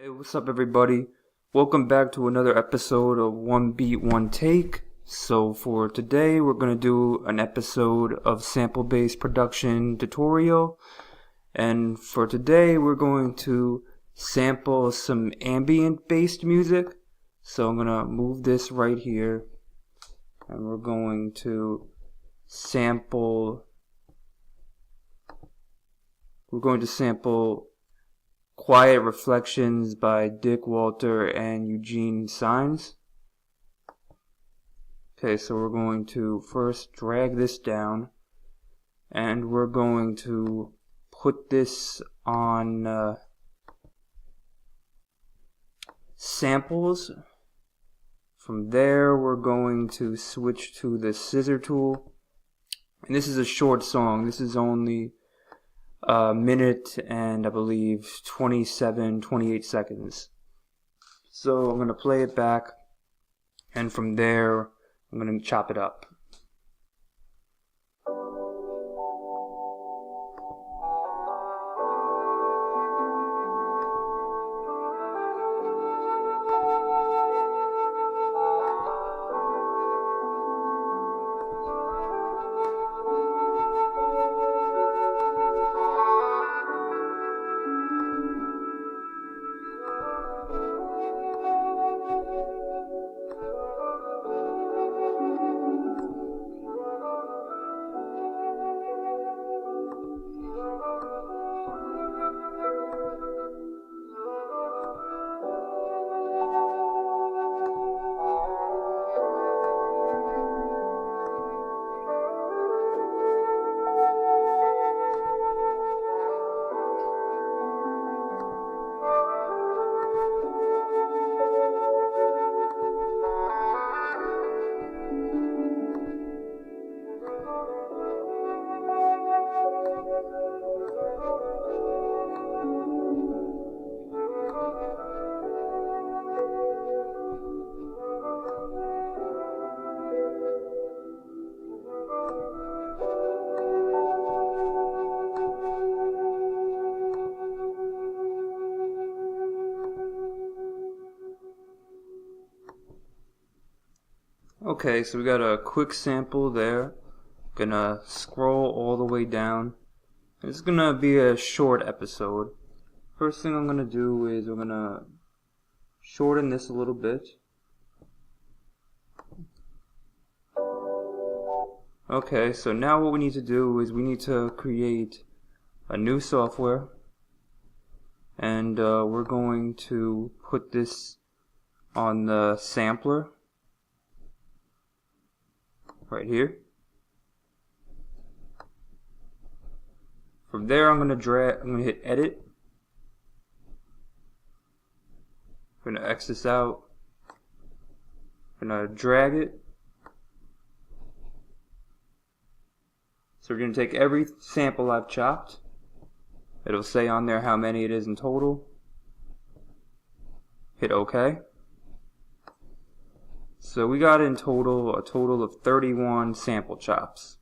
Hey, what's up, everybody? Welcome back to another episode of One Beat, One Take. So for today, we're going to do an episode of sample-based production tutorial. And for today, we're going to sample some ambient-based music. So I'm going to move this right here. And we're going to sample Quiet Reflections by Dick Walter and Eugene Cines. Okay, so we're going to first drag this down, and we're going to put this on samples. From there, we're going to switch to the scissor tool. And this is a short song. This is only a minute and I believe 28 seconds. So I'm going to play it back, and from there I'm going to chop it up. Okay, so we got a quick sample there. Gonna scroll all the way down. It's gonna be a short episode. First thing I'm gonna do is we're gonna shorten this a little bit. Okay, so now what we need to do is we need to create a new software, and we're going to put this on the sampler right here. From there, I'm gonna hit edit. I'm gonna X this out. I'm gonna drag it. So we're gonna take every sample I've chopped. It'll say on there how many it is in total. Hit OK. So we got in total a total of 31 sample chops.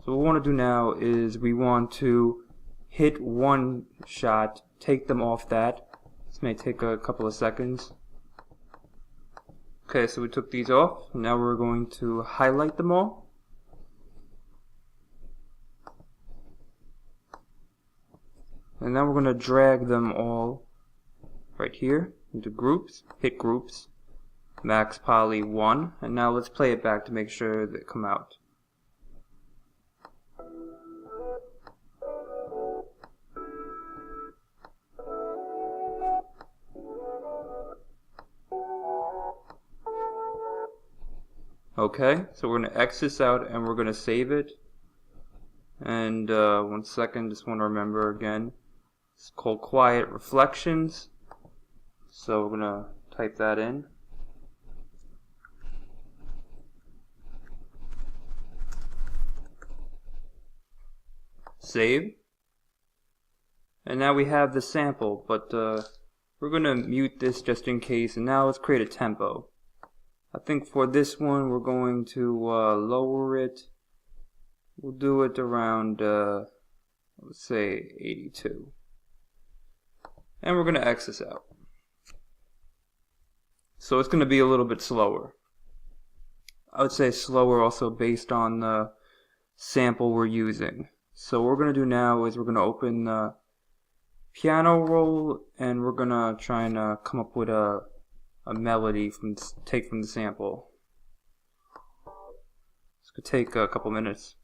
So what we want to do now is we want to hit one shot, take them off that. This may take a couple of seconds. Okay, so we took these off. Now we're going to highlight them all. And now we're going to drag them all right here into groups, hit groups. Max poly 1, and now let's play it back to make sure they come out. Okay, so we're going to X this out and we're going to save it. And 1 second, just want to remember again, it's called Quiet Reflections. So we're going to type that in. Save. And now we have the sample, but we're going to mute this just in case. And now let's create a tempo. I think for this one we're going to lower it. We'll do it around let's say 82. And we're going to X this out. So it's going to be a little bit slower. I would say slower also based on the sample we're using. So what we're going to do now is we're going to open the piano roll and we're going to try and come up with a melody take from the sample. This could take a couple minutes.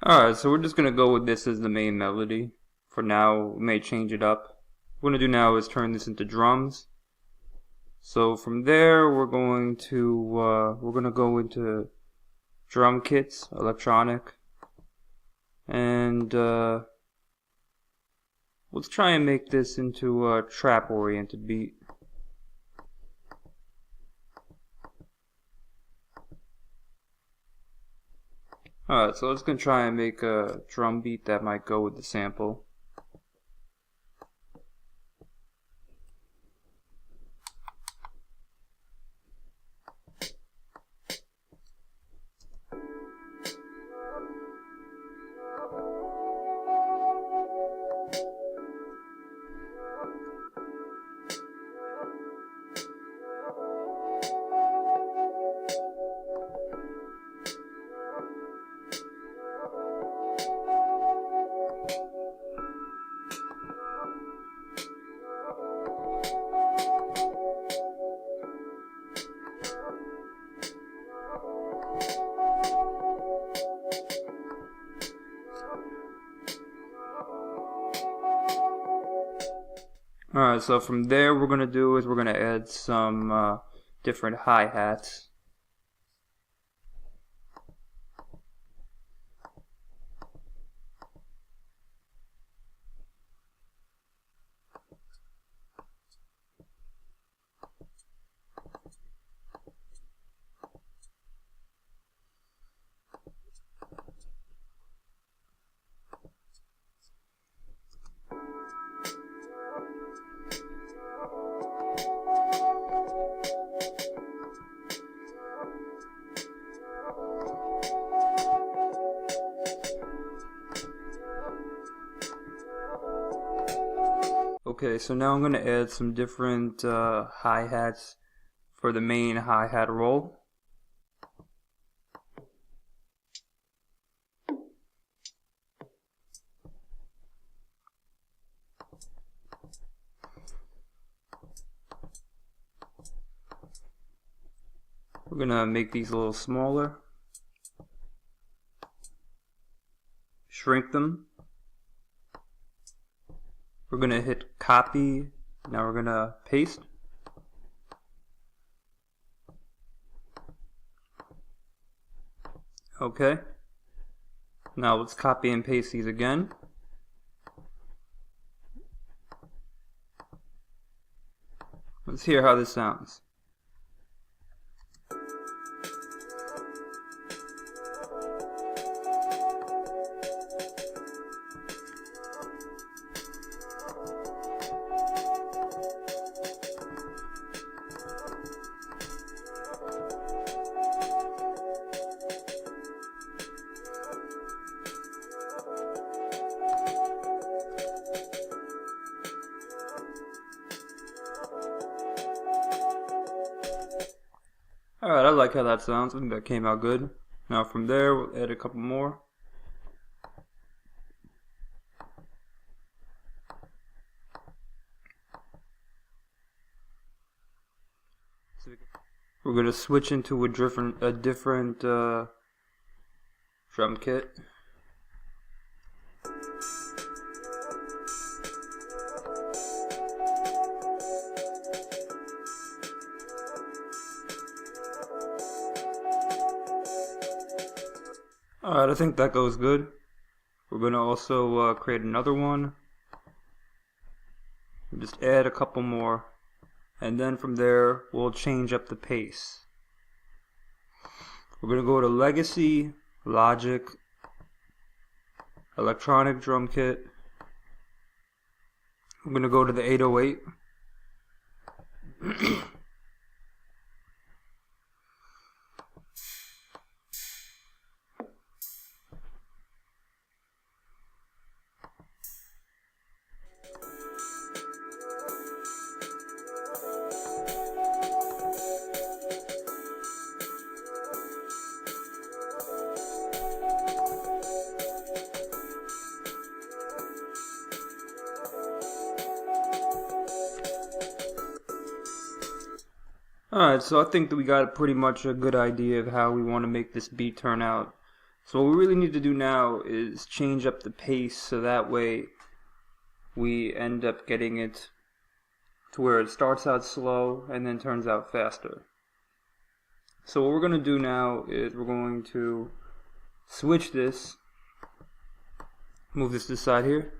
Alright, so we're just going to go with this as the main melody. For now, we may change it up. What we're going to do now is turn this into drums. So from there, we're going to go into drum kits, electronic. And let's try and make this into a trap-oriented beat. Alright, so let's gonna try and make a drum beat that might go with the sample. Alright, so from there we're going to do is we're going to add some different hi-hats. Okay, so now I'm going to add some different hi-hats for the main hi-hat roll. We're going to make these a little smaller, shrink them. We're going to hit copy. Now we're going to paste. Okay. Now let's copy and paste these again. Let's hear how this sounds. Alright, I like how that sounds. I think that came out good. Now from there, we'll add a couple more. We're going to switch into a different drum kit. Alright, I think that goes good. We're going to also create another one. Just add a couple more, and then from there we'll change up the pace. We're going to go to Legacy, Logic, Electronic Drum Kit. I'm going to go to the 808. Alright, so I think that we got pretty much a good idea of how we want to make this beat turn out. So what we really need to do now is change up the pace so that way we end up getting it to where it starts out slow and then turns out faster. So what we're going to do now is we're going to switch this, move this to the side here.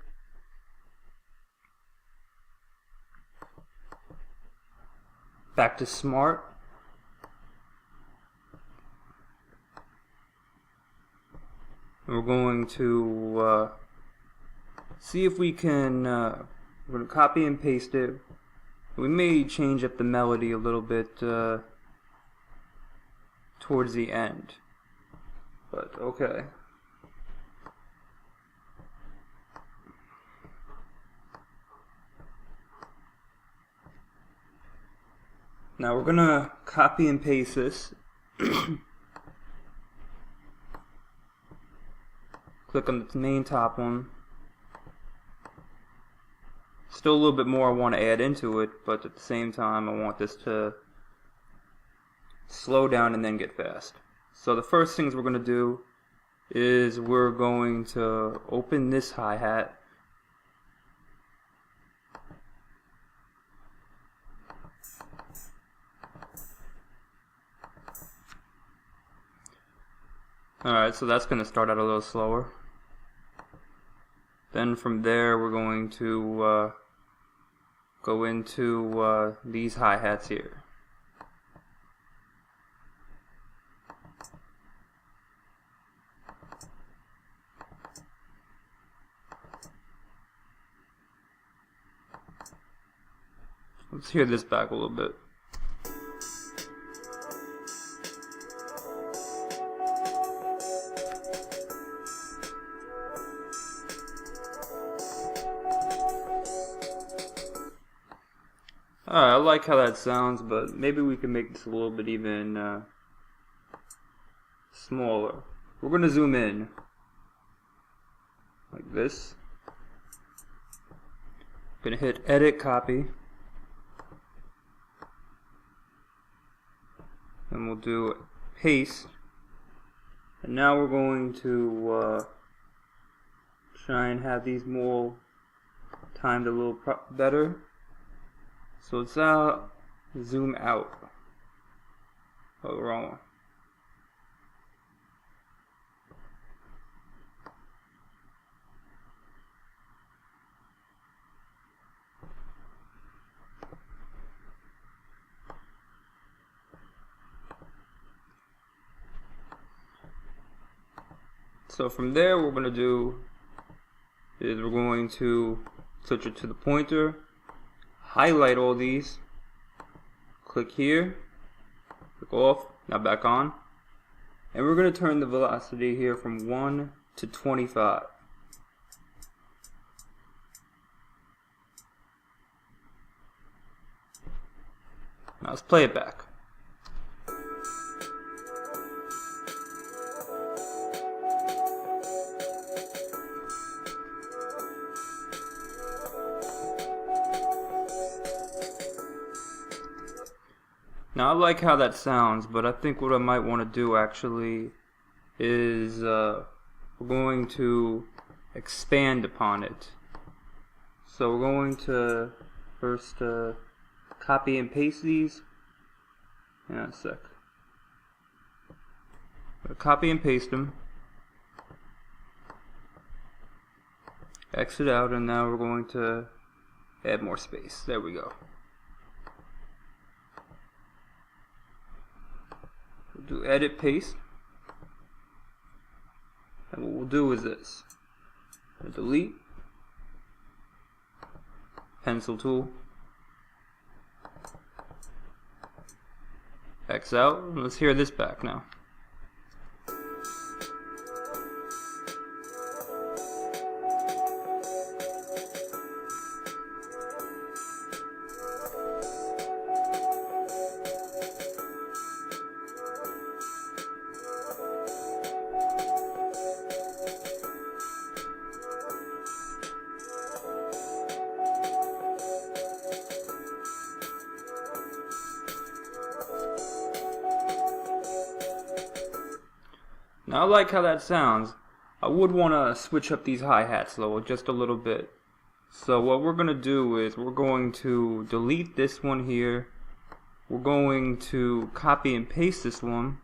Back to Smart. And we're going to see if we can, we're going to copy and paste it. We may change up the melody a little bit towards the end, but okay. Now we're going to copy and paste this. Click on the main top one. Still a little bit more I want to add into it, but at the same time I want this to slow down and then get fast. So the first things we're going to do is we're going to open this hi-hat. Alright, so that's going to start out a little slower. Then from there we're going to go into these hi-hats here. Let's hear this back a little bit. Alright, I like how that sounds, but maybe we can make this a little bit even smaller. We're going to zoom in like this. Going to hit Edit, Copy, and we'll do Paste. And now we're going to try and have these more timed a little better. So it's now zoom out. Oh, wrong one. So from there, what we're going to do is we're going to switch it to the pointer. Highlight all these, click here, click off, now back on, and we're going to turn the velocity here from 1 to 25. Now let's play it back. Now I like how that sounds, but I think what I might want to do actually is we're going to expand upon it. So we're going to first copy and paste these. Hang on a sec. Copy and paste them. Exit out, and now we're going to add more space. There we go. We'll do edit paste. And what we'll do is this. Delete. Pencil tool. X out. Let's hear this back now. Now I like how that sounds. I would want to switch up these hi-hats though just a little bit. So what we're going to do is we're going to delete this one here. We're going to copy and paste this one.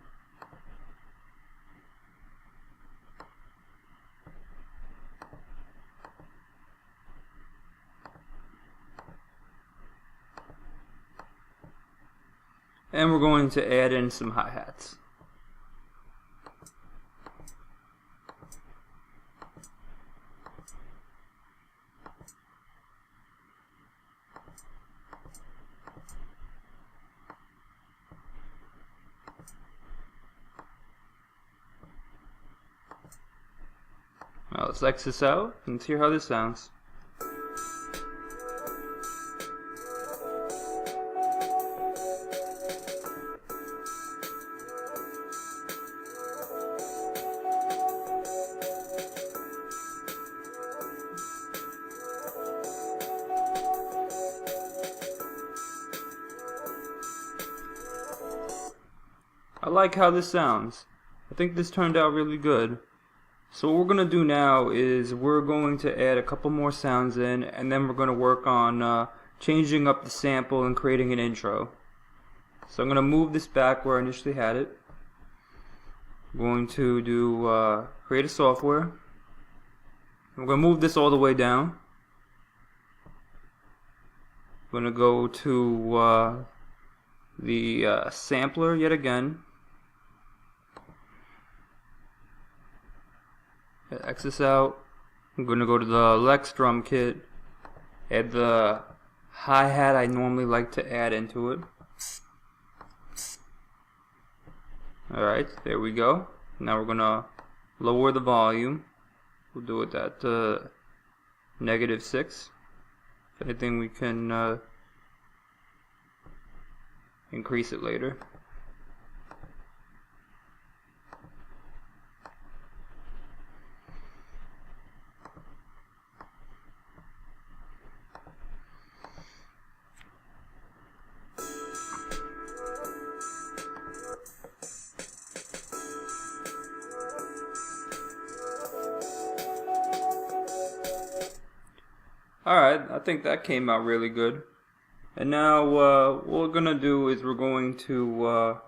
And we're going to add in some hi-hats. Now let's X this out and hear how this sounds. I like how this sounds. I think this turned out really good. So what we're going to do now is we're going to add a couple more sounds in, and then we're going to work on changing up the sample and creating an intro. So I'm going to move this back where I initially had it. I'm going to do create a software. I'm going to move this all the way down. I'm going to go to the sampler yet again. X this out. I'm going to go to the Lex drum kit, add the hi-hat I normally like to add into it. Alright, there we go. Now we're going to lower the volume. We'll do it at -6. If anything, we can increase it later. Alright, I think that came out really good. And now what we're going to do is we're going to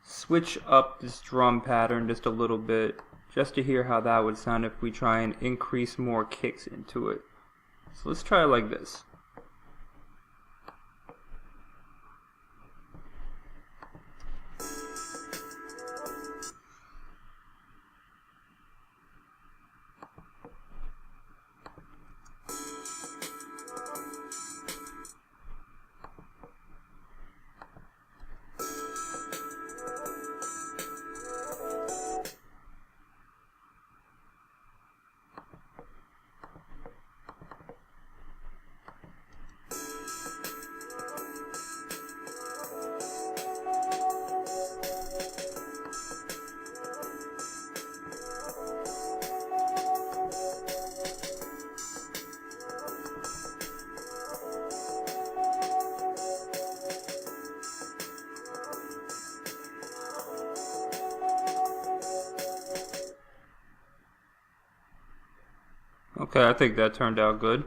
switch up this drum pattern just a little bit, just to hear how that would sound if we try and increase more kicks into it. So let's try it like this. Okay, I think that turned out good.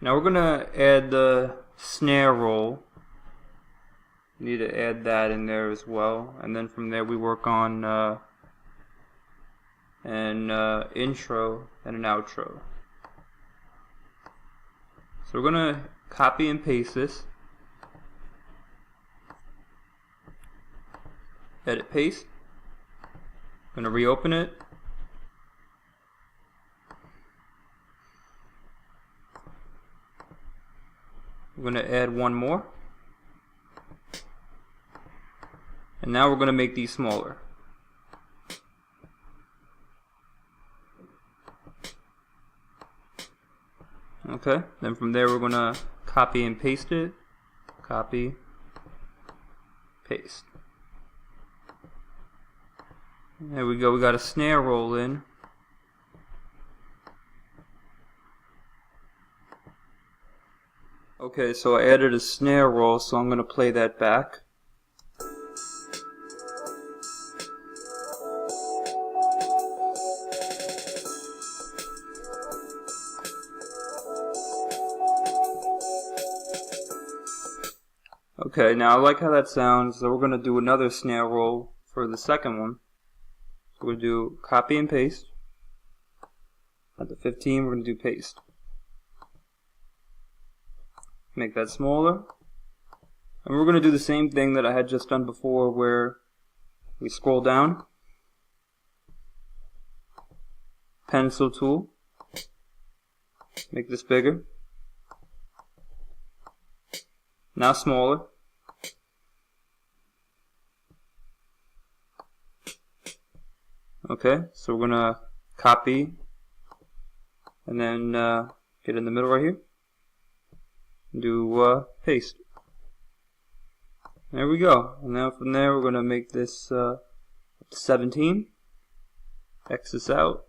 Now we're gonna add the snare roll. Need to add that in there as well, and then from there we work on an intro and an outro. So we're going to copy and paste this. Edit paste. I'm going to reopen it. I'm going to add one more. And now we're going to make these smaller. Okay, then from there we're going to copy and paste it. Copy, paste. There we go, we got a snare roll in. Okay, so I added a snare roll, so I'm going to play that back. Okay, now I like how that sounds, so we're going to do another snare roll for the second one. So we're going to do copy and paste. At the 15, we're going to do paste. Make that smaller. And we're going to do the same thing that I had just done before, where we scroll down. Pencil tool. Make this bigger. Now smaller. Okay, so we're gonna copy and then get in the middle right here. Do paste. There we go. And now from there we're gonna make this 17. X this out.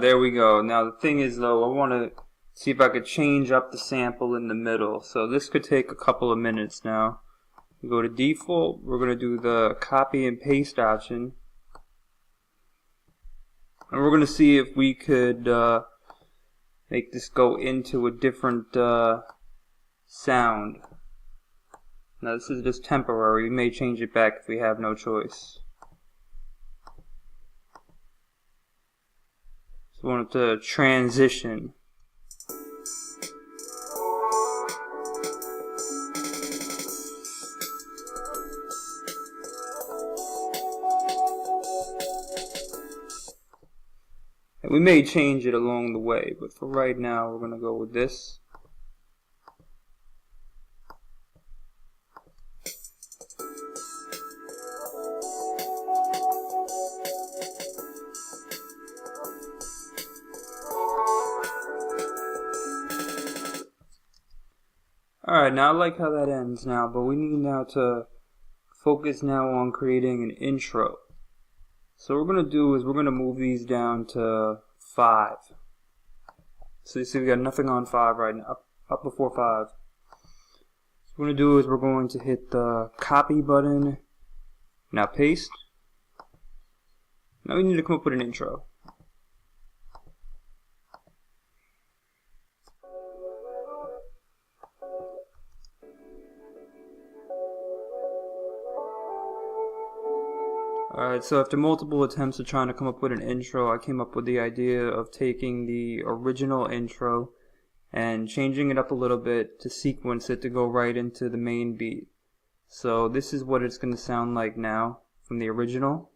There we go. Now the thing is though, I want to see if I could change up the sample in the middle. So this could take a couple of minutes now. We go to default, we're going to do the copy and paste option. And we're going to see if we could make this go into a different sound. Now this is just temporary. We may change it back if we have no choice. So we want it to transition. And we may change it along the way, but for right now we're going to go with this. Alright, now I like how that ends now, but we need now to focus now on creating an intro. So what we're going to do is we're going to move these down to 5. So you see we got nothing on 5 right now, up before 5. So what we're going to do is we're going to hit the copy button, now paste. Now we need to come up with an intro. Alright, so after multiple attempts of trying to come up with an intro, I came up with the idea of taking the original intro and changing it up a little bit to sequence it to go right into the main beat. So this is what it's going to sound like now from the original.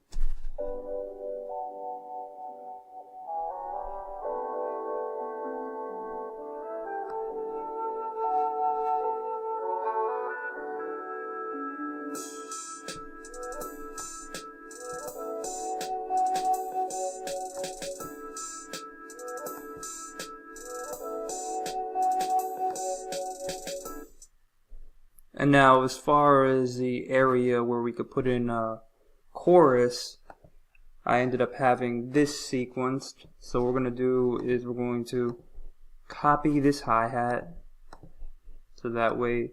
And now as far as the area where we could put in a chorus, I ended up having this sequenced. So what we're going to do is we're going to copy this hi-hat so that way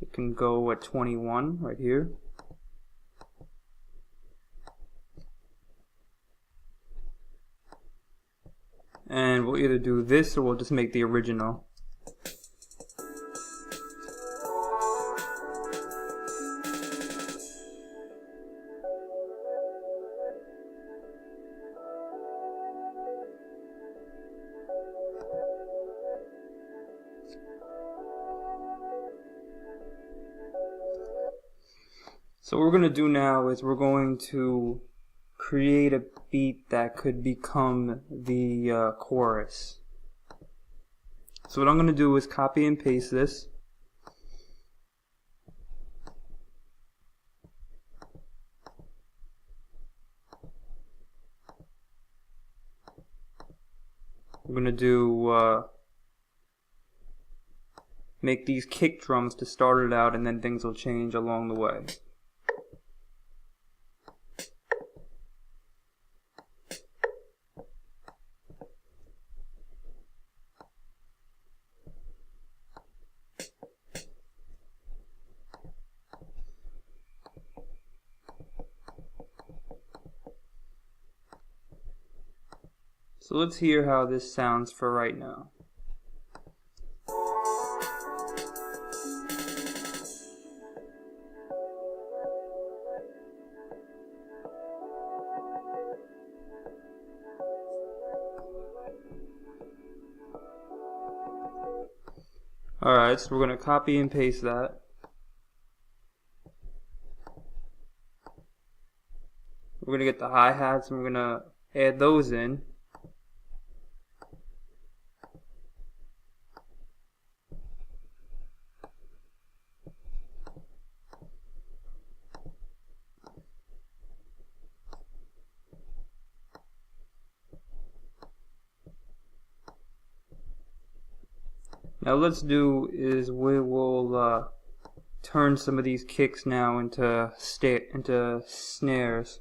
it can go at 21 right here. And we'll either do this or we'll just make the original. So what we're going to do now is we're going to create a beat that could become the chorus. So what I'm going to do is copy and paste this. We're going to do make these kick drums to start it out, and then things will change along the way. So let's hear how this sounds for right now. Alright, so we're going to copy and paste that. We're going to get the hi-hats and we're going to add those in. Now let's do is we will turn some of these kicks now into snares.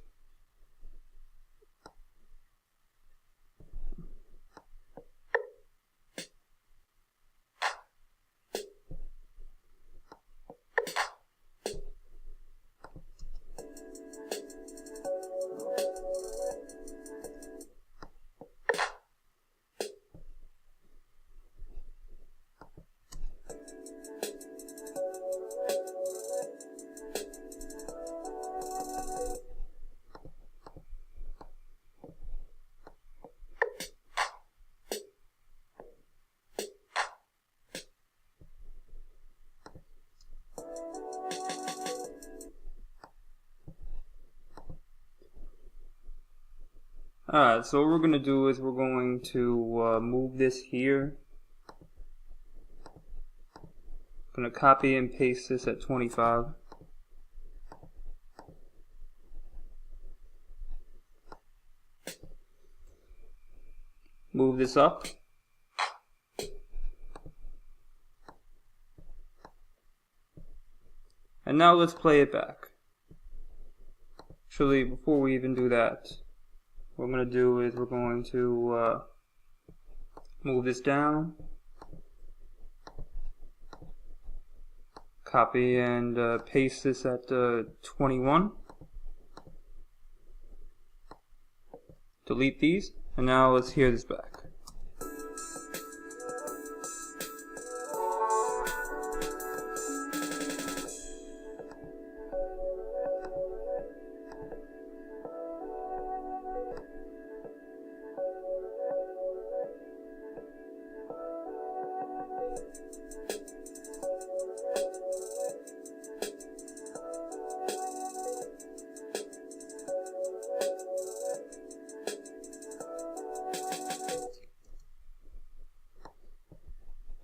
Alright, so what we're going to do is we're going to move this here. I'm going to copy and paste this at 25. Move this up. And now let's play it back. Actually, before we even do that, what I'm going to do is we're going to move this down, copy and paste this at 21, delete these, and now let's hear this back.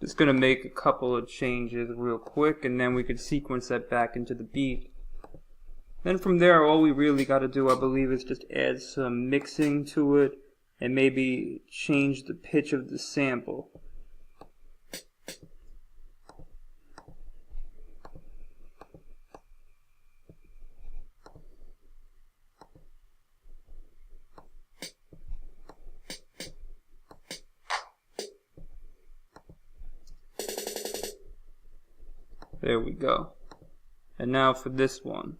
Just going to make a couple of changes real quick, and then we could sequence that back into the beat. Then from there, all we really got to do, I believe, is just add some mixing to it and maybe change the pitch of the sample. There we go. And now for this one.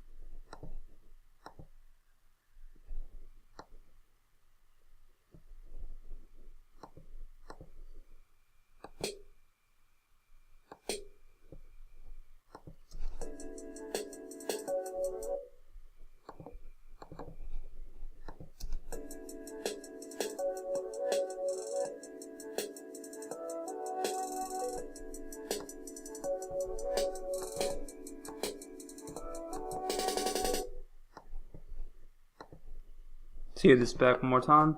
hear this back one more time.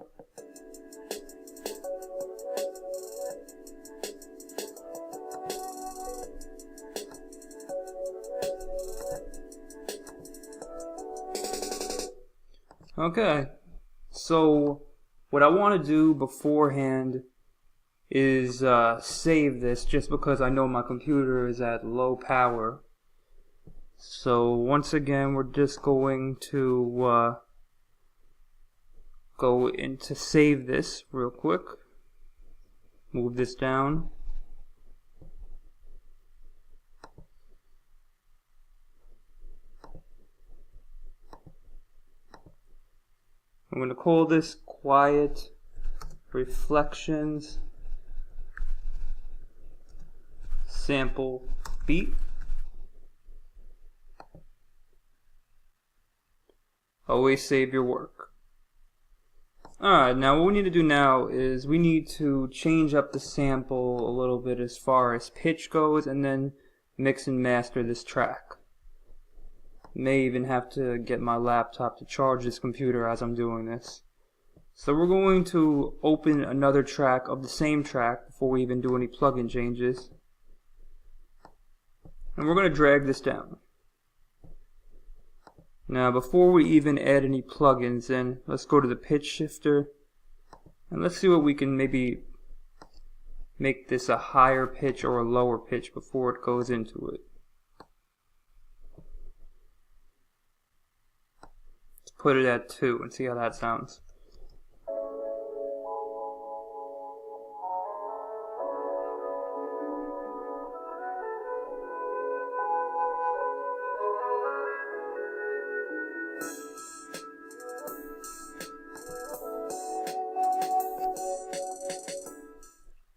Okay, so what I want to do beforehand is save this, just because I know my computer is at low power. So once again, we're just going to go into save this real quick. Move this down. I'm going to call this Quiet Reflections Sample Beat. Always save your work. Alright, now what we need to do now is we need to change up the sample a little bit as far as pitch goes, and then mix and master this track. May even have to get my laptop to charge this computer as I'm doing this. So we're going to open another track of the same track before we even do any plugin changes. And we're going to drag this down. Now before we even add any plugins in, let's go to the pitch shifter and let's see what we can maybe make this a higher pitch or a lower pitch before it goes into it. Put it at 2 and see how that sounds.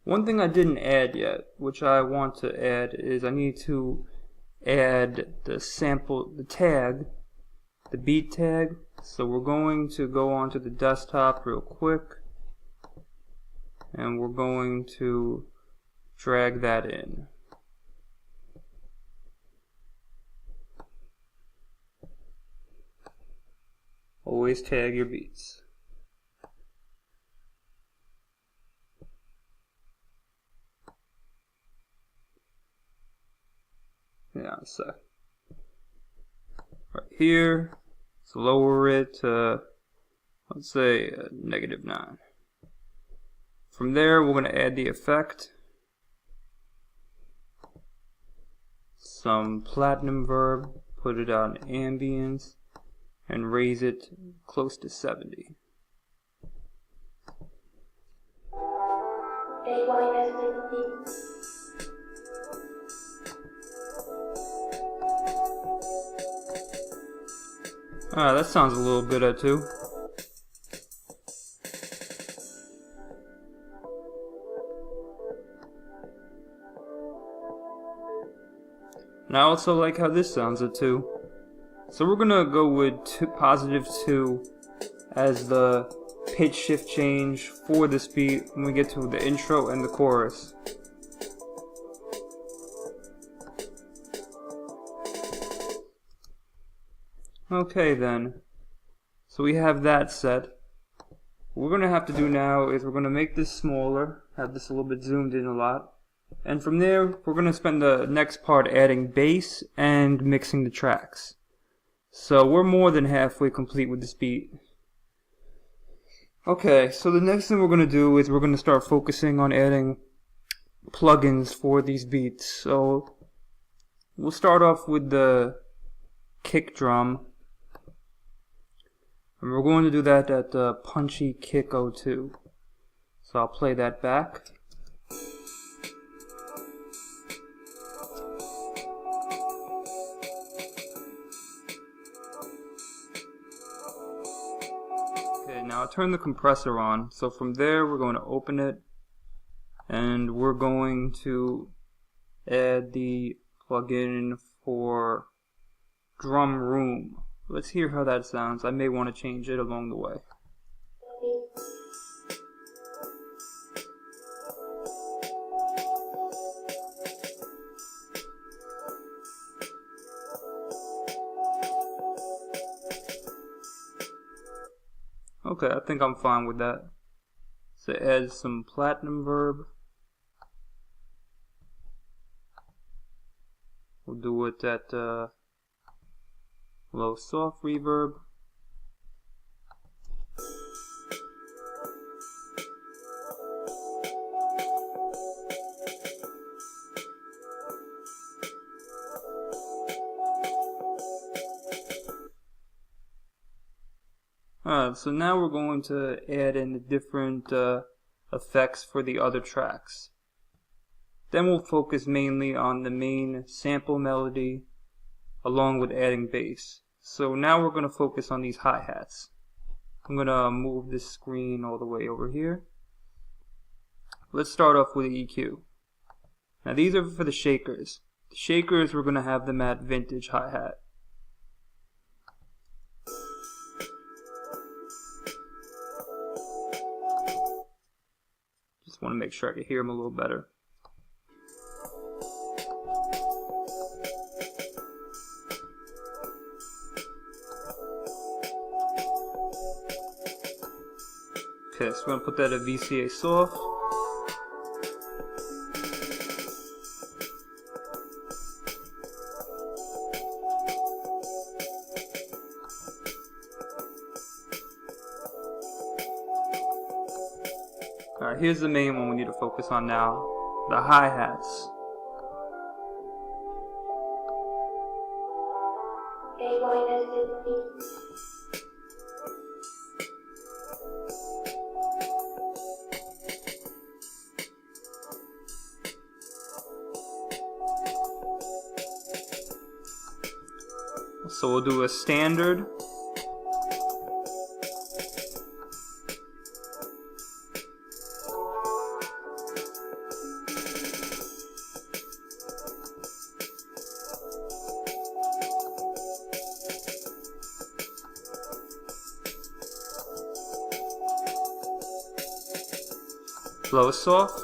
One thing I didn't add yet, which I want to add, is I need to add the sample, the tag, the beat tag. So we're going to go onto the desktop real quick and we're going to drag that in. Always tag your beats. Yeah, so right here, let's lower it to, let's say, -9. From there, we're going to add the effect, some platinum verb, put it on ambience, and raise it close to 70. K.Y.S. That sounds a little good at 2. And I also like how this sounds at 2. So we're gonna go with +2 as the pitch shift change for this beat when we get to the intro and the chorus. Okay then, so we have that set. What we're going to have to do now is we're going to make this smaller, have this a little bit zoomed in a lot, and from there we're going to spend the next part adding bass and mixing the tracks. So we're more than halfway complete with this beat. Okay, so the next thing we're going to do is we're going to start focusing on adding plugins for these beats. So we'll start off with the kick drum. And we're going to do that at Punchy Kick 02. So I'll play that back. Okay, now I'll turn the compressor on. So from there we're going to open it and we're going to add the plugin for Drum Room. Let's hear how that sounds. I may want to change it along the way. Okay, I think I'm fine with that. So add some platinum verb. We'll do it at low soft reverb. Alright, so now we're going to add in the different effects for the other tracks. Then we'll focus mainly on the main sample melody along with adding bass. So now we're going to focus on these hi-hats. I'm going to move this screen all the way over here. Let's start off with the EQ. Now these are for the shakers. The shakers, we're going to have them at vintage hi-hat. Just want to make sure I can hear them a little better. Okay, so we're going to put that at VCA soft. Alright, here's the main one we need to focus on now. The hi-hats. K.Y.S. So we'll do a standard. Low soft.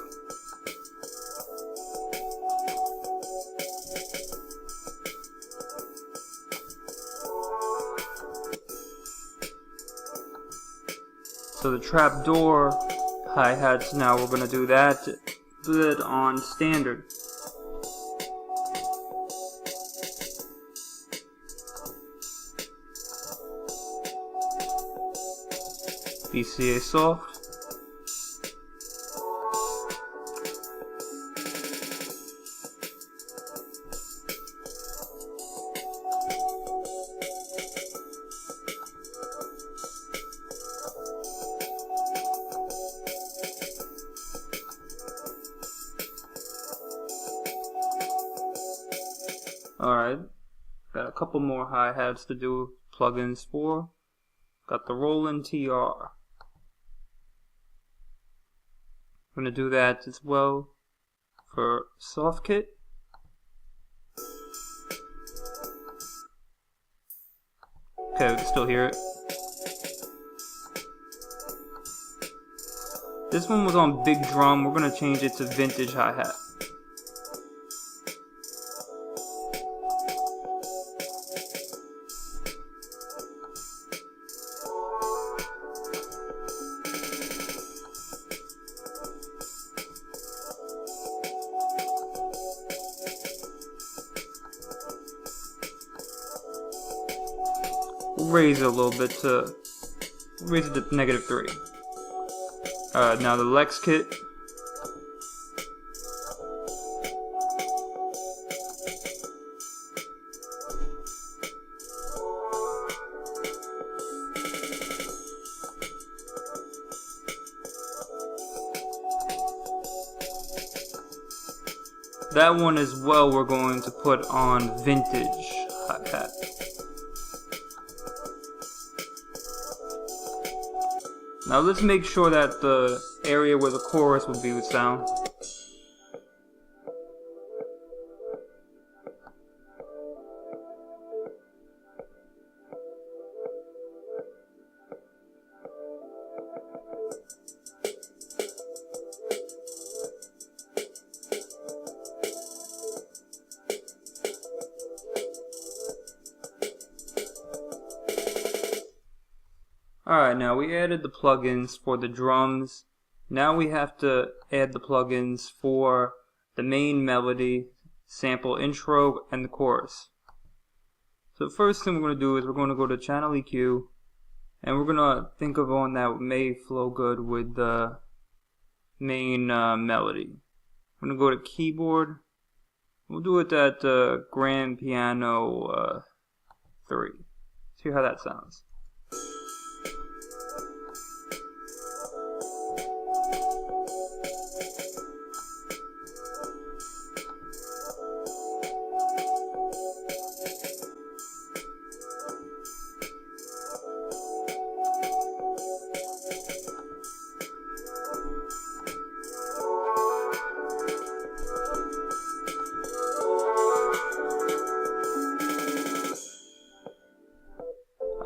So the trapdoor hi-hats, now we're going to do that bit on standard. VCA soft. Alright, got a couple more hi-hats to do plugins for. Got the Roland TR. I'm going to do that as well for soft kit. Okay, we can still hear it. This one was on big drum. We're going to change it to vintage hi-hat. Raise it a little bit to raise it to -3. Now the Lex kit. That one as well we're going to put on vintage hi-hat. Now let's make sure that the area where the chorus will be would sound. Alright, now we added the plugins for the drums. Now we have to add the plugins for the main melody, sample intro, and the chorus. So the first thing we're going to do is we're going to go to channel EQ, and we're going to think of one that may flow good with the main melody. I'm going to go to keyboard. We'll do it at grand piano 3. See how that sounds.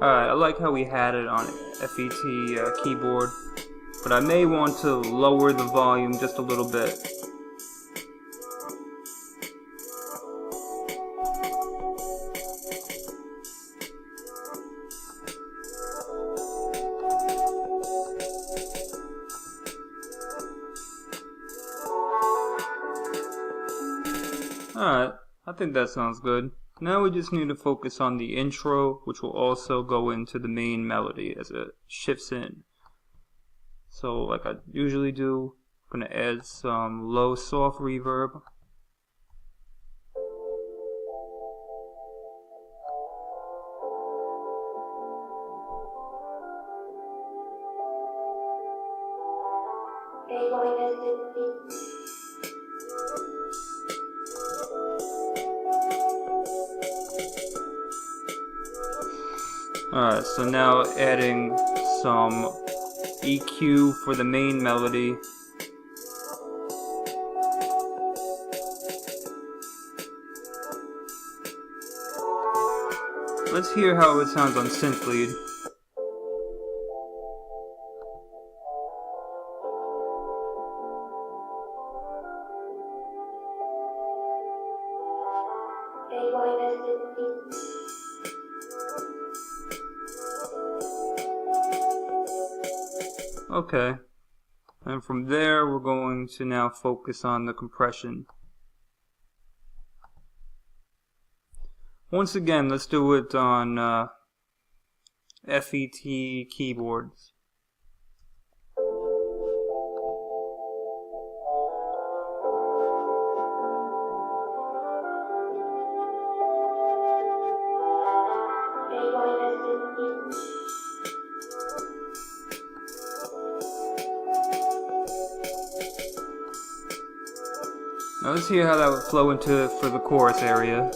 Alright, I like how we had it on FET keyboard, but I may want to lower the volume just a little bit. Alright, I think that sounds good. Now we just need to focus on the intro, which will also go into the main melody as it shifts in. So like I usually do, I'm going to add some low soft reverb. K.Y.S. Alright, so now adding some EQ for the main melody. Let's hear how it sounds on synth lead. Okay, and from there we're going to now focus on the compression. Once again, let's do it on FET keyboards. Now let's hear how that would flow into for the chorus area.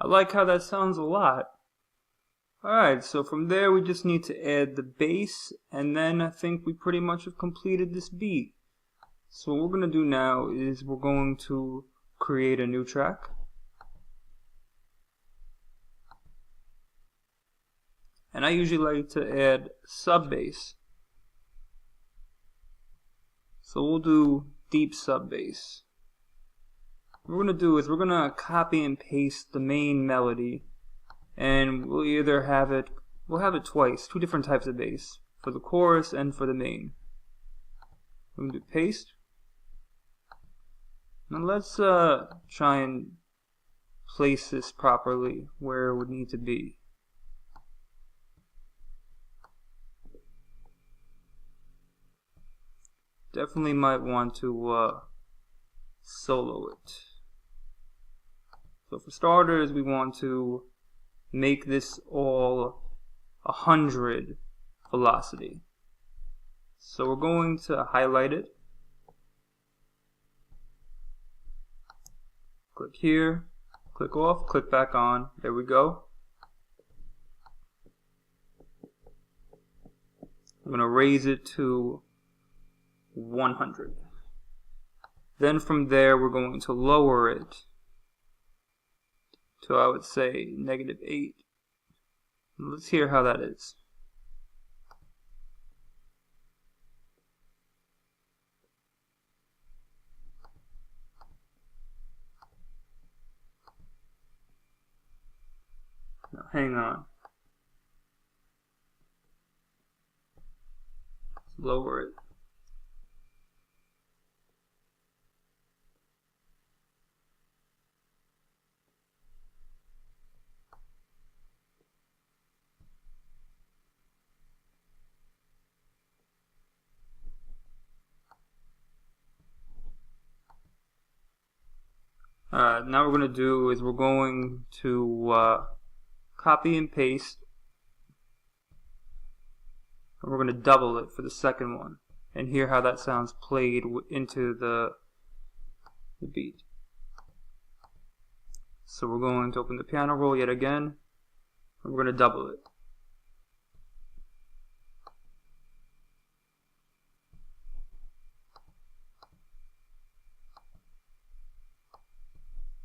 I like how that sounds a lot. Alright, so from there we just need to add the bass, and then I think we pretty much have completed this beat. So what we're going to do now is we're going to create a new track. And I usually like to add sub bass. So we'll do deep sub bass. What we're going to do is we're going to copy and paste the main melody, and we'll either have it, we'll have it twice, two different types of bass, for the chorus and for the main. We're going to do paste. Now let's try and place this properly where it would need to be. Definitely might want to solo it. So for starters, we want to make this all 100 velocity. So we're going to highlight it. Click here, click off, click back on. There we go. I'm going to raise it to 100. Then from there we're going to lower it to, I would say, -8. Let's hear how that is. Now, hang on. Let's lower it. Now what we're going to do is we're going to copy and paste, and we're going to double it for the second one and hear how that sounds played into the beat. So we're going to open the piano roll yet again, and we're going to double it.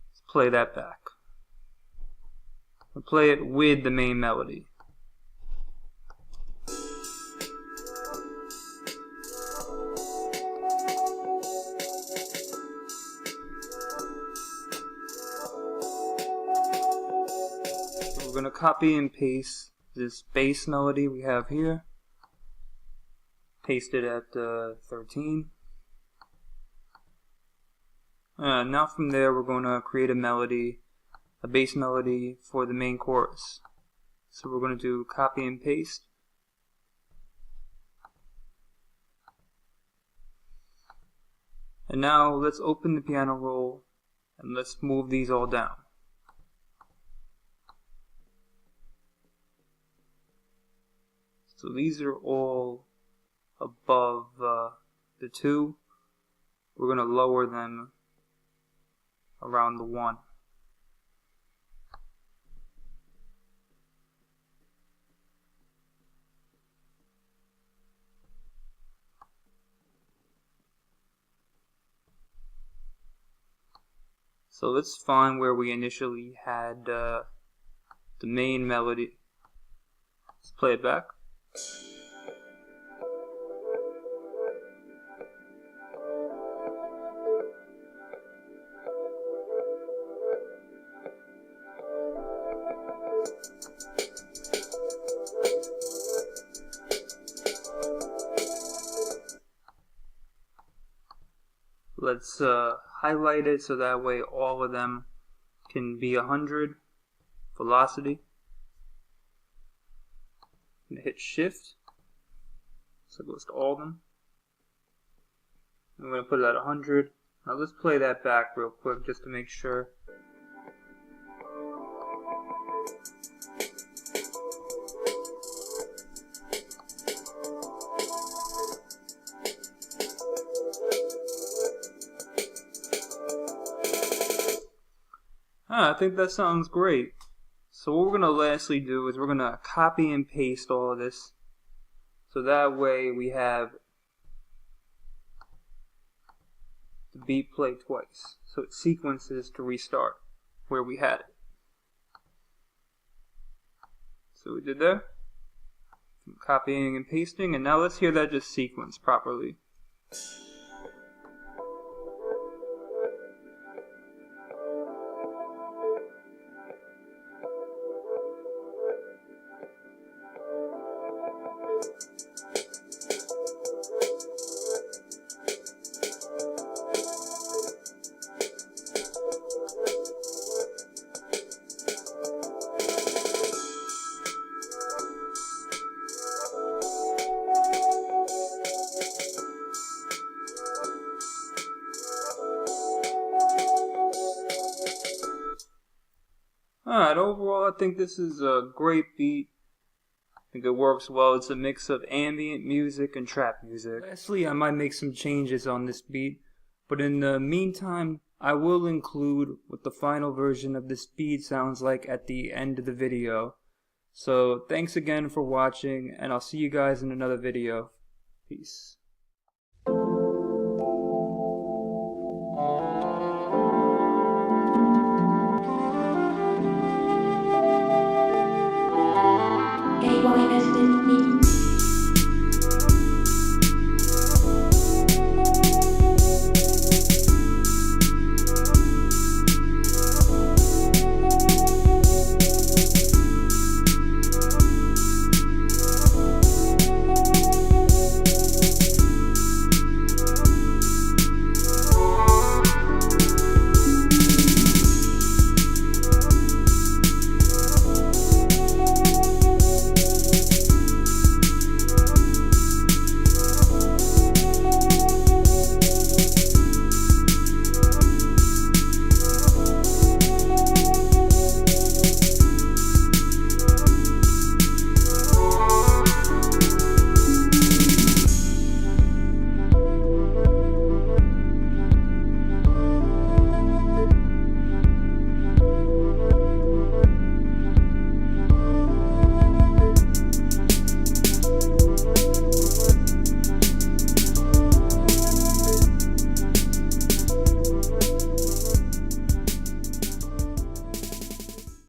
Let's play that back. We'll play it with the main melody. We're going to copy and paste this bass melody we have here. Paste it at 13. Now from there we're going to create a melody, a bass melody for the main chorus. So we're going to do copy and paste. And now let's open the piano roll and let's move these all down. So these are all above the 2. We're going to lower them around the 1. So let's find where we initially had the main melody. Let's play it back. Let's highlight it so that way all of them can be 100 velocity. I'm going to hit shift so it goes to all of them. I'm going to put it at 100. Now let's play that back real quick just to make sure. I think that sounds great. So what we're going to lastly do is we're going to copy and paste all of this. So that way we have the beat play twice. So it sequences to restart where we had it. So we did there. Copying and pasting. And now let's hear that just sequence properly. Alright, overall I think this is a great beat. I think it works well. It's a mix of ambient music and trap music. Lastly, I might make some changes on this beat, but in the meantime, I will include what the final version of this beat sounds like at the end of the video. So thanks again for watching, and I'll see you guys in another video. Peace.